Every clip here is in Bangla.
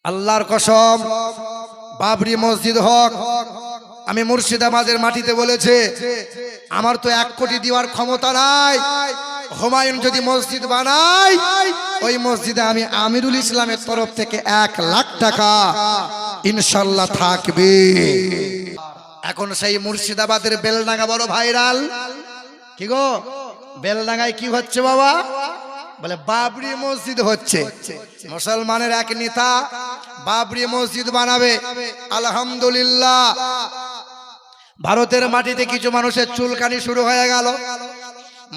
আল্লাহর কসম, বাবরি মসজিদ হক আমি মুর্শিদাবাদের মাটিতে বলেছে, আমার তো 1 কোটি দেওয়ার ক্ষমতা নাই। হুমায়ুন যদি মসজিদ বানায়, ওই মসজিদে আমি আমিরুল ইসলামের তরফ থেকে 1 লাখ টাকা ইনশাল্লাহ থাকবে। এখন সেই মুর্শিদাবাদের বেলডাঙ্গা বড় ভাইরাল। কি গো, বেলডাঙ্গায় কি হচ্ছে বাবা? বলে বাবরি মসজিদ হচ্ছে। মুসলমানের এক নেতা বাবরি মসজিদ বানাবে। আলহামদুলিল্লাহ, ভারতের মাটিতে কিছু মানুষের চুলকানি শুরু হয়ে গেল।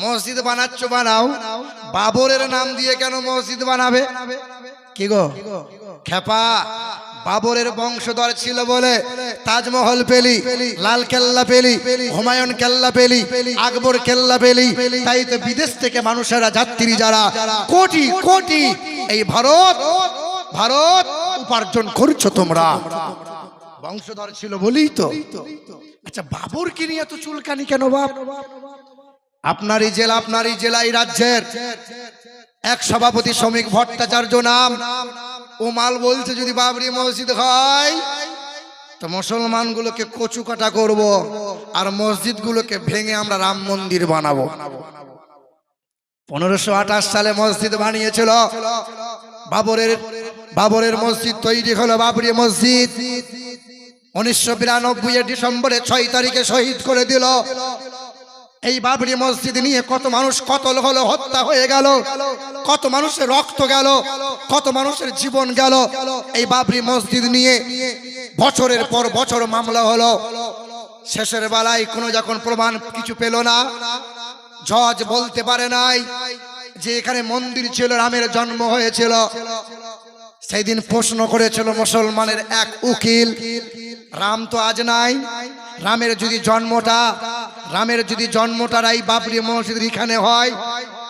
মসজিদ বানাচ্ছ বানাও, বাবরের নাম দিয়ে কেন মসজিদ বানাবে? কি গো খেপা, বাবরের বংশধর ছিল বলে তাজমহল পেলি, লাল কেল্লা পেলি, হুমায়ুন কেল্লা পেলি, আকবর কেল্লা পেলি। তাই তো বিদেশ থেকে মানুষেরা, যাত্রী যারা কোটি কোটি এই ভারত উপার্জন করছো তোমরা, বংশধর ছিল বলেই তো। আচ্ছা, বাবরকে নিয়ে এত চুলকানি কেন বাপ? আপনারই জেলা এই রাজ্যের এক সভাপতি শ্রমিক ভট্টাচার্য নাম, ও মাল বলছে যদি বাবরি মসজিদ হয় তো মুসলমানগুলোকে কচু কাটা করব, আর মসজিদগুলোকে ভেঙে আমরা রাম মন্দির বানাবো। 1528 সালে মসজিদ বানিয়েছিল। বাবরের মসজিদ তৈরি হলো বাবরি মসজিদ। 1992 ডিসেম্বরে 6 তারিখে শহীদ করে দিল। এই বাবরি মসজিদ নিয়ে কত মানুষ কতল হলো, হত্যা হয়ে গেল, কত মানুষের রক্ত গেল, কত মানুষের জীবন গেল। এই বাবরি মসজিদ নিয়ে বছরের পর বছর মামলা হলো। শেষের বেলায় কোনো যখন প্রমাণ কিছু পেল না, জজ বলতে পারে নাই যে এখানে মন্দির ছিল, রামের জন্ম হয়েছিল। সেই দিন প্রশ্ন করেছিল মুসলমানের এক উকিল, রাম তো আজ নাই, রামের যদি জন্মটা এই বাবরি মসজিদ এখানে হয়,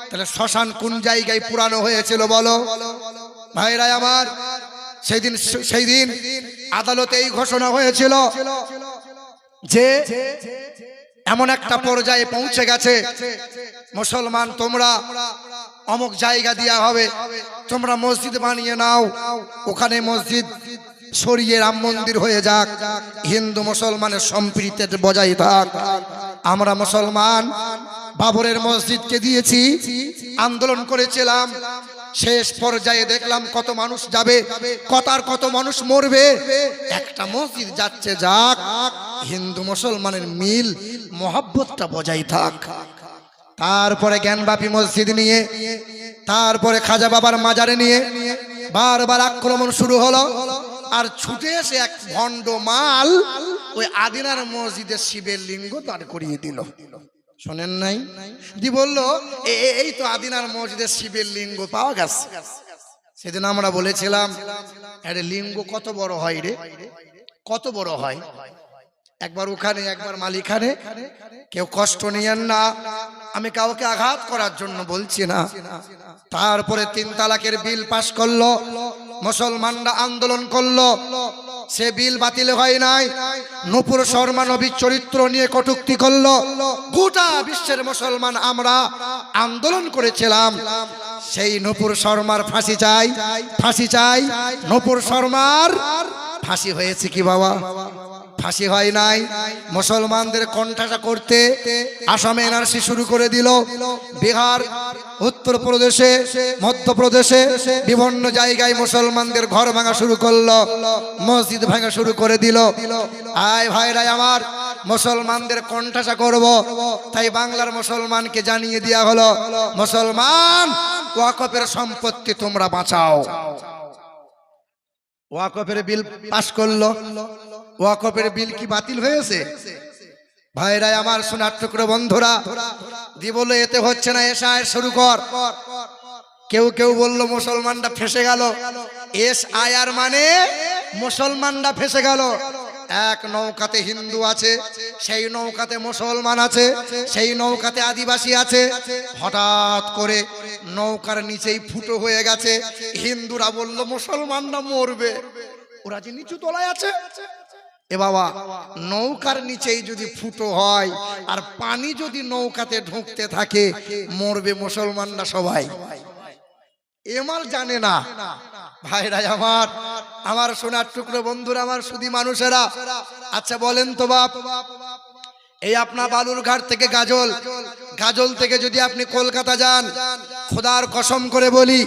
তাহলে শ্মশান কোন জায়গায় পুরানো হয়েছিল বলো? ভাইরা আমার, সেই দিন আদালতে এই ঘোষণা হয়েছিল যে এমন একটা পর্যায়ে পৌঁছে গেছে, মুসলমান তোমরা অমুক জায়গা দেওয়া হবে, তোমরা মসজিদ বানিয়ে নাও, ওখানে মসজিদ সরিয়ে রাম মন্দির হয়ে যাক, হিন্দু মুসলমানের সম্প্রীতি বজায় থাক। আমরা মুসলমান বাবরের মসজিদকে দিয়েছি, আন্দোলন করেছিলাম। শেষ পর্যায়ে দেখলাম কত মানুষ যাবে, কত মানুষ মরবে। একটা মসজিদ যাচ্ছে যাক, হিন্দু মুসলমানের মিল মহব্বতটা বজায় থাক। তারপরে জ্ঞানবাপী মসজিদ নিয়ে, তারপরে খাজা বাবার মাজারে নিয়ে বারবার আক্রমণ শুরু হলো। আর ছুটে এসে এক ভণ্ড মাল ওই আদিনার মসজিদের শিবের লিঙ্গ দাঁড় করিয়ে দিল। শোনেন নাই? দি বললো এই তো আদিনার মসজিদের শিবের লিঙ্গ পাওয়া গেছে। সেদিন আমরা বলেছিলাম, আরে লিঙ্গ কত বড় হয় রে, কত বড় হয়। একবার ওখানে, একবার মালিখানে। কেউ কষ্ট নিয়েন না, আমি কাউকে আঘাত করার জন্য বলছি না। তারপরে 3 তালাকের বিল পাশ করলো, মুসলমানরা আন্দোলন করলো, সে বিল বাতিল হয় নাই। নূপুর শর্মা নবীর চরিত্র নিয়ে কটূক্তি করলো। গোটা বিশ্বের মুসলমান আমরা আন্দোলন করেছিলাম, সেই নূপুর শর্মার ফাঁসি চাই, ফাঁসি চাই। নূপুর শর্মার ফাঁসি হয়েছে কি বাবা? ফাঁসি হয় নাই। মুসলমানদের কণ্ঠাসা করতে আসামে এনআরসি শুরু করে দিল। বিহার, উত্তরপ্রদেশে, মধ্যপ্রদেশে বিভিন্ন জায়গায় মুসলমানদের ঘর ভাঙা শুরু করলো, মসজিদ ভাঙা শুরু করে দিল। আয় ভাইরা আমার, মুসলমানদের কণ্ঠাসা করব, তাই বাংলার মুসলমানকে জানিয়ে দেওয়া হলো, মুসলমান ওয়াকফের সম্পত্তি তোমরা বাঁচাও। ওয়াকফের বিল পাশ করলো। ওয়াকফের বিল কি বাতিল হয়েছে? ভাইরা আমার, সোনার টুকরো বন্ধুরা, দি বললো এতে হচ্ছে না, এসআই শুরু কর। কেউ বললো মুসলমানরা ফেসে গেল। এসআইআর মানে মুসলমানরা ফেসে গেল। এক নৌকাতে হিন্দু আছে, সেই নৌকাতে মুসলমান আছে, সেই নৌকাতে আদিবাসী আছে। হঠাৎ করে নৌকার নিচেই ফুটো হয়ে গেছে। হিন্দুরা বলল মুসলমানরা মরবে, ওরা যে নিচু তলায় আছে। এ বাবা, নৌকার নিচেই যদি ফুটো হয় আর পানি যদি নৌকাতে ঢুকতে থাকে, মরবে মুসলমানরা সবাই। এমাল জানে না। ভাইরা আমার, আমার সোনার টুকরো বন্ধুরা, আমার সুধী মানুষেরা, আচ্ছা বলেন তো বাপ, এই আপনার বালুরঘাট থেকে গাজল, গাজল থেকে যদি আপনি কলকাতা যান, খোদার কসম করে বলি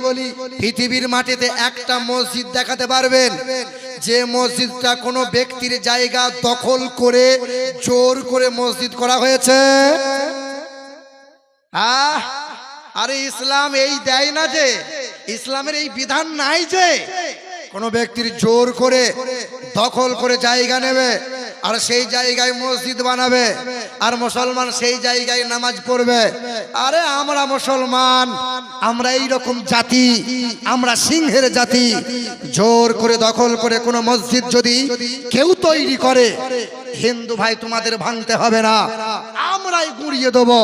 পৃথিবীর মাটিতে একটা মসজিদ দেখাতে পারবেন যে মসজিদটা কোনো ব্যক্তির জায়গা দখল করে জোর করে মসজিদ করা হয়েছে? আরে ইসলাম এই দেয় না যে, ইসলামের এই বিধান নাই যে কোনো ব্যক্তির জোর করে দখল করে জায়গা নেবে আর সেই জায়গায় মসজিদ বানাবে আর মুসলমান সেই জায়গায় নামাজ পড়বে। আরে আমরা মুসলমান, আমরা এই রকম জাতি, আমরা সিংহের জাতি। জোর করে দখল করে কোনো মসজিদ যদি কেউ তৈরি করে, হিন্দু ভাই তোমাদের ভাঙতে হবে না, আমরাই গুঁড়িয়ে দেবো।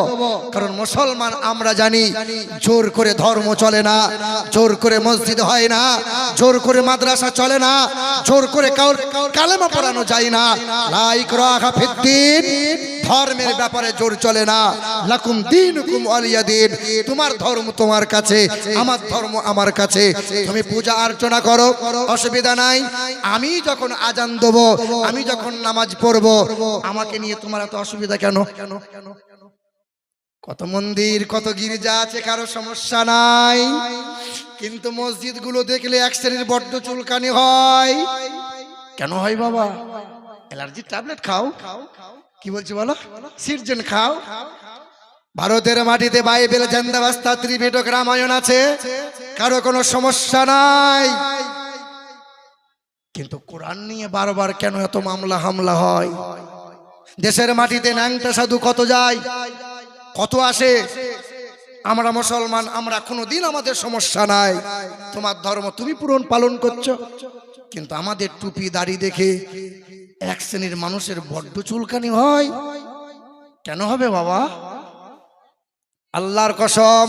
কারণ মুসলমান আমরা জানি জোর করে ধর্ম চলে না, জোর করে মসজিদ হয় না, জোর করে মাদ্রাসা চলে না, জোর করে কালেমা পড়ানো যায় না। লা ইকরাহা ফিদ্দীন, ধর্মের ব্যাপারে জোর চলে না। লাকুম দীনুকুম ওয়ালিয়া দীন, তোমার ধর্ম তোমার কাছে, আমার ধর্ম আমার কাছে। তুমি পূজা অর্চনা করো, অসুবিধা নাই। আমি যখন আজান দেব, আমি যখন নামাজ পড়ব, আমাকে নিয়ে তোমার এত অসুবিধা কেন? কত মন্দির কত গির্জা আছে, কারো সমস্যা নাই, কিন্তু মসজিদগুলো দেখলে এক শ্রেণীর বড্ড চুলকানি হয়। কেন হয় বাবা? অ্যালার্জি ট্যাবলেট খাও, কি বলছি বলো, সিরজেন খাও। ভারতের মাটিতে বাইবেল, জান্দাবাস্তা, ত্রিপিটক, রামায়ণ আছে, কারো কোনো সমস্যা নাই। কিন্তু কোরআন নিয়ে বারবার কেন এত মামলা হামলা হয়? দেশের মাটিতে ন্যাংটা সাধু কত যায়, কত আসে। আমরা মুসলমান, আমরা কোনোদিন আমাদের সমস্যা নাই, তোমার ধর্ম তুমি পূরণ পালন করছো। কিন্তু আমাদের টুপি দাড়ি দেখে এক শ্রেণীর মানুষের বড্ড চুলকানি হয়। কেন হবে বাবা? আল্লাহর কসম,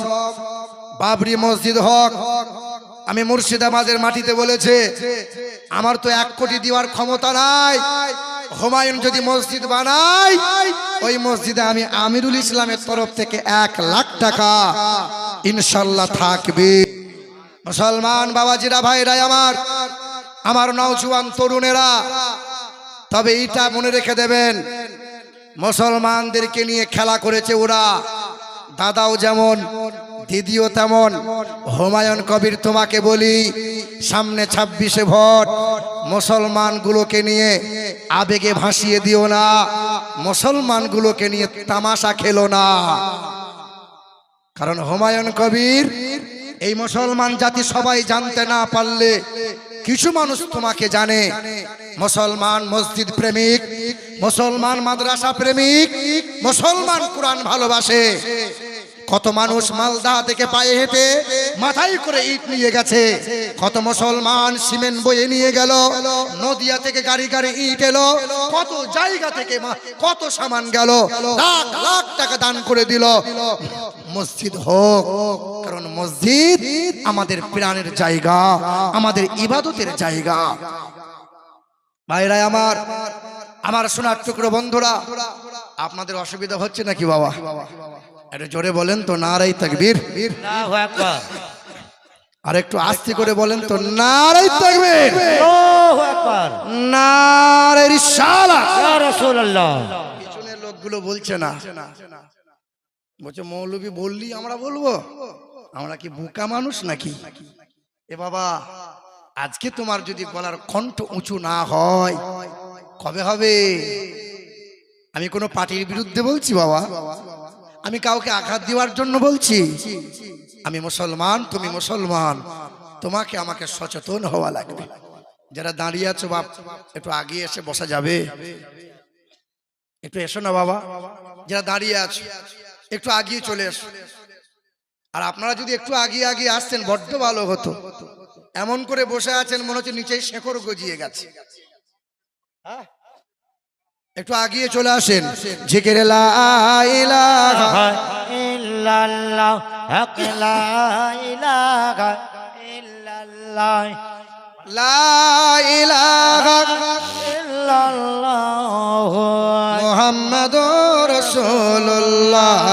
বাবরি মসজিদ হক, আমি মুর্শিদাবাদের মাটিতে বলেছে, আমার তো 1 কোটি দেওয়ার ক্ষমতা নাই। হুমায়ুন যদি মসজিদ বানায়, ওই মসজিদে আমি আমিরুল ইসলামের তরফ থেকে 1 লাখ টাকা ইনশাল্লাহ থাকবে। মুসলমান বাবাজিরা, ভাইরা আমার, আমার নওজোয়ান তরুণেরা, তবে এটা মনে রেখে দেবেন, মুসলমানদেরকে নিয়ে খেলা করেছে ওরা। দাদাও যেমন, দিদিও তেমন। হুমায়ুন কবির তোমাকে বলি, সামনে 26শে ভোট, মুসলমানগুলোকে নিয়ে আবেগে ভাসিয়ে দিও না, মুসলমানগুলোকে নিয়ে তামাশা খেলো না। কারণ হুমায়ুন কবির এই মুসলমান জাতি সবাই জানতে না পারলে কিছু মানুষ তোমাকে জানে। মুসলমান মসজিদ প্রেমিক, মুসলমান মাদ্রাসা প্রেমিক, মুসলমান কোরআন ভালোবাসে। কত মানুষ মালদা থেকে পায়ে হেঁটে মাথায় করে ইট নিয়ে গেছে, কত মুসলমান সিমেন্ট বয়ে নিয়ে গেল, নদিয়া থেকে গাড়ি গাড়ি ইট এলো, কত জায়গা থেকে কত সামান গেল, লাখ লাখ টাকা দান করে দিল। মসজিদ হোক, কারণ মসজিদ আমাদের প্রাণের জায়গা, আমাদের ইবাদতের জায়গা। ভাইরা আমার, আমার সোনার টুকরো বন্ধুরা, আপনাদের অসুবিধা হচ্ছে নাকি বাবা? একটু জোরে বলেন তো, নারাই তাকবীর। আল্লাহু আকবার। আর একটু আস্তে করে বলেন তো, নারাই তাকবীর। আল্লাহু আকবার। নারায়ে রিসালাত, ইয়া রাসূলুল্লাহ। পিছনের লোকগুলো বলছে না, বলছে মৌলবী বললি আমরা বলবো, আমরা কি বোকা মানুষ নাকি? এ বাবা, আজকে তোমার যদি গলার কণ্ঠ উঁচু না হয়, কবে হবে? আমি কোনো পার্টির বিরুদ্ধে বলছি বাবা, আমি কাউকে আঘাত দেওয়ার জন্য বলছি। আমি মুসলমান, তুমি মুসলমান, তোমাকে আমাকে সচেতন হওয়া লাগবে। যারা দাঁড়িয়ে আছো বাপ, একটু আগে এসে বসা যাবে? একটু এসো না বাবা। যারা দাঁড়িয়ে আছো একটু আগিয়ে চলে এসো। আর আপনারা যদি একটু আগিয়ে আসতেন বড্ড ভালো হতো। এমন করে বসে আছেন মনে হচ্ছে নিচেই শেকড় গজিয়ে গেছে। একটু আগিয়ে চলে আসেন। জিকির লা ইলাহা ইল্লাল্লাহ, হক লা ইলাহা ইল্লাল্লাহ, লা ইলাহা ইল্লাল্লাহ মুহাম্মাদুর রাসূলুল্লাহ।